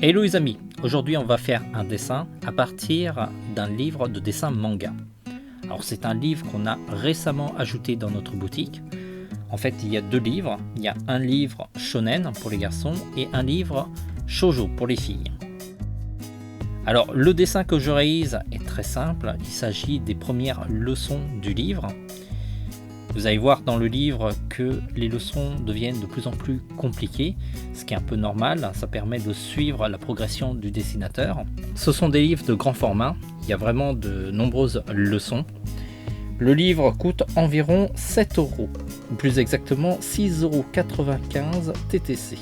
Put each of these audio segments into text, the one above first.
Hello les amis, aujourd'hui on va faire un dessin à partir d'un livre de dessin manga. Alors c'est un livre qu'on a récemment ajouté dans notre boutique. En fait il y a deux livres, il y a un livre shonen pour les garçons et un livre shoujo pour les filles. Alors le dessin que je réalise est très simple, il s'agit des premières leçons du livre. Vous allez voir dans le livre que les leçons deviennent de plus en plus compliquées, ce qui est un peu normal, ça permet de suivre la progression du dessinateur. Ce sont des livres de grand format, il y a vraiment de nombreuses leçons. Le livre coûte environ 7 €, ou plus exactement 6,95 € TTC.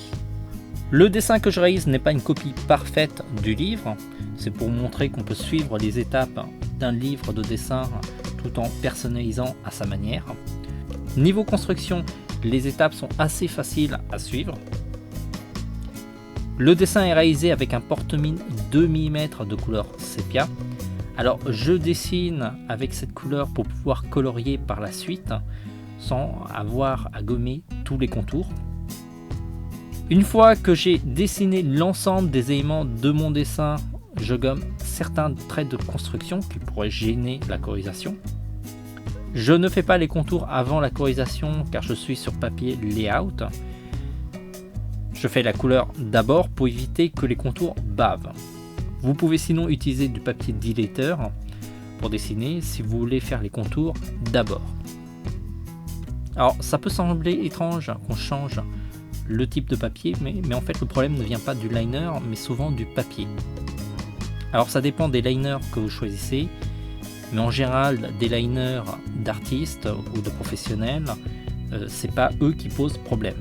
Le dessin que je réalise n'est pas une copie parfaite du livre, c'est pour montrer qu'on peut suivre les étapes d'un livre de dessin tout en personnalisant à sa manière. Niveau construction, les étapes sont assez faciles à suivre. Le dessin est réalisé avec un porte-mine 2 mm de couleur sépia. Alors je dessine avec cette couleur pour pouvoir colorier par la suite sans avoir à gommer tous les contours. Une fois que j'ai dessiné l'ensemble des éléments de mon dessin, je gomme certains traits de construction qui pourraient gêner la colorisation. Je ne fais pas les contours avant la colorisation car je suis sur papier layout. Je fais la couleur d'abord pour éviter que les contours bavent. Vous pouvez sinon utiliser du papier dilateur pour dessiner si vous voulez faire les contours d'abord. Alors ça peut sembler étrange qu'on change le type de papier, mais en fait le problème ne vient pas du liner mais souvent du papier. Alors ça dépend des liners que vous choisissez. Mais en général, des liners d'artistes ou de professionnels, c'est pas eux qui posent problème.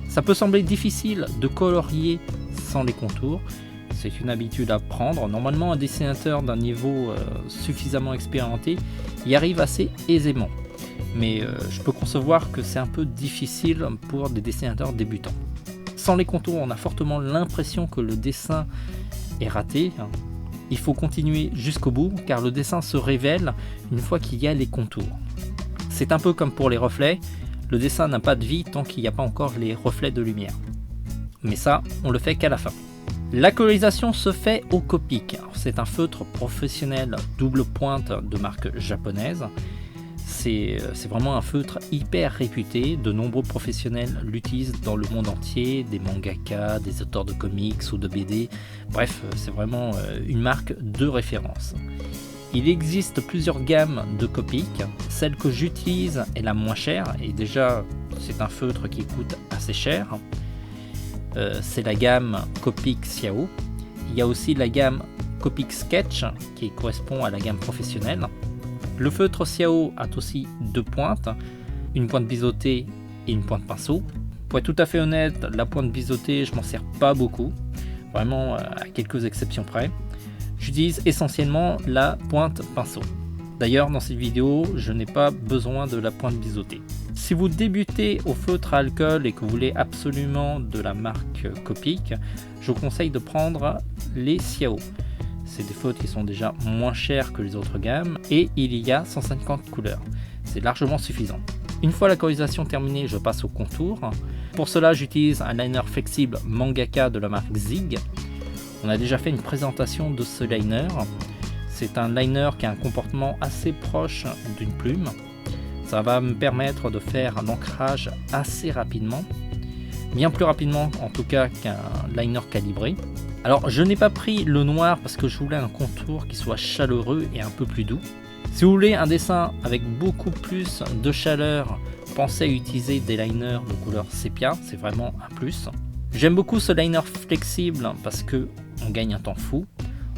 Ça peut sembler difficile de colorier sans les contours, c'est une habitude à prendre. Normalement, un dessinateur d'un niveau suffisamment expérimenté y arrive assez aisément. Mais je peux concevoir que c'est un peu difficile pour des dessinateurs débutants. Sans les contours, on a fortement l'impression que le dessin est raté. Il faut continuer jusqu'au bout car le dessin se révèle une fois qu'il y a les contours. C'est un peu comme pour les reflets, le dessin n'a pas de vie tant qu'il n'y a pas encore les reflets de lumière. Mais ça, on le fait qu'à la fin. La colorisation se fait au Copic. C'est un feutre professionnel double pointe de marque japonaise. C'est vraiment un feutre hyper réputé, de nombreux professionnels l'utilisent dans le monde entier, des mangaka, des auteurs de comics ou de BD, bref, c'est vraiment une marque de référence. Il existe plusieurs gammes de Copic, celle que j'utilise est la moins chère, et déjà c'est un feutre qui coûte assez cher, c'est la gamme Copic Xiao. Il y a aussi la gamme Copic Sketch qui correspond à la gamme professionnelle. Le feutre Xiao a aussi deux pointes, une pointe biseautée et une pointe pinceau. Pour être tout à fait honnête, la pointe biseautée, je m'en sers pas beaucoup, vraiment à quelques exceptions près. J'utilise essentiellement la pointe pinceau. D'ailleurs, dans cette vidéo, je n'ai pas besoin de la pointe biseautée. Si vous débutez au feutre à alcool et que vous voulez absolument de la marque Copic, je vous conseille de prendre les Xiao. C'est des feutres qui sont déjà moins chers que les autres gammes et il y a 150 couleurs. C'est largement suffisant. Une fois la colorisation terminée, je passe au contour. Pour cela, j'utilise un liner flexible Mangaka de la marque Zig. On a déjà fait une présentation de ce liner. C'est un liner qui a un comportement assez proche d'une plume. Ça va me permettre de faire un ancrage assez rapidement. Bien plus rapidement en tout cas qu'un liner calibré. Alors je n'ai pas pris le noir parce que je voulais un contour qui soit chaleureux et un peu plus doux. Si vous voulez un dessin avec beaucoup plus de chaleur, pensez à utiliser des liners de couleur sépia, c'est vraiment un plus. J'aime beaucoup ce liner flexible parce que on gagne un temps fou,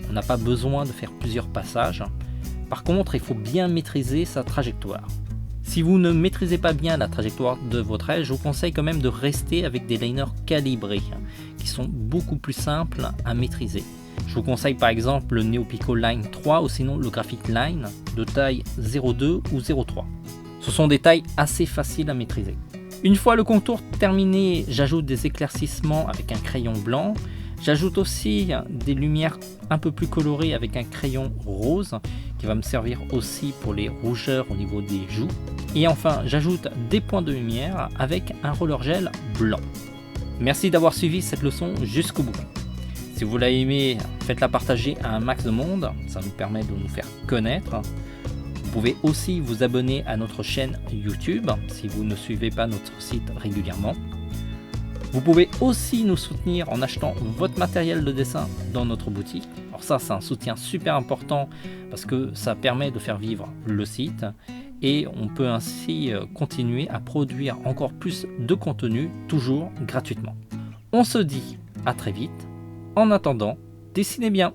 on n'a pas besoin de faire plusieurs passages. Par contre, il faut bien maîtriser sa trajectoire. Si vous ne maîtrisez pas bien la trajectoire de votre trait, je vous conseille quand même de rester avec des liners calibrés, qui sont beaucoup plus simples à maîtriser. Je vous conseille par exemple le Neopico Line 3 ou sinon le Graphic Line de taille 0,2 ou 0,3. Ce sont des tailles assez faciles à maîtriser. Une fois le contour terminé, j'ajoute des éclaircissements avec un crayon blanc. J'ajoute aussi des lumières un peu plus colorées avec un crayon rose qui va me servir aussi pour les rougeurs au niveau des joues. Et enfin, j'ajoute des points de lumière avec un roller gel blanc. Merci d'avoir suivi cette leçon jusqu'au bout. Si vous l'avez aimé, faites-la partager à un max de monde, ça nous permet de nous faire connaître. Vous pouvez aussi vous abonner à notre chaîne YouTube si vous ne suivez pas notre site régulièrement. Vous pouvez aussi nous soutenir en achetant votre matériel de dessin dans notre boutique. Alors ça, c'est un soutien super important parce que ça permet de faire vivre le site et on peut ainsi continuer à produire encore plus de contenu, toujours gratuitement. On se dit à très vite. En attendant, dessinez bien.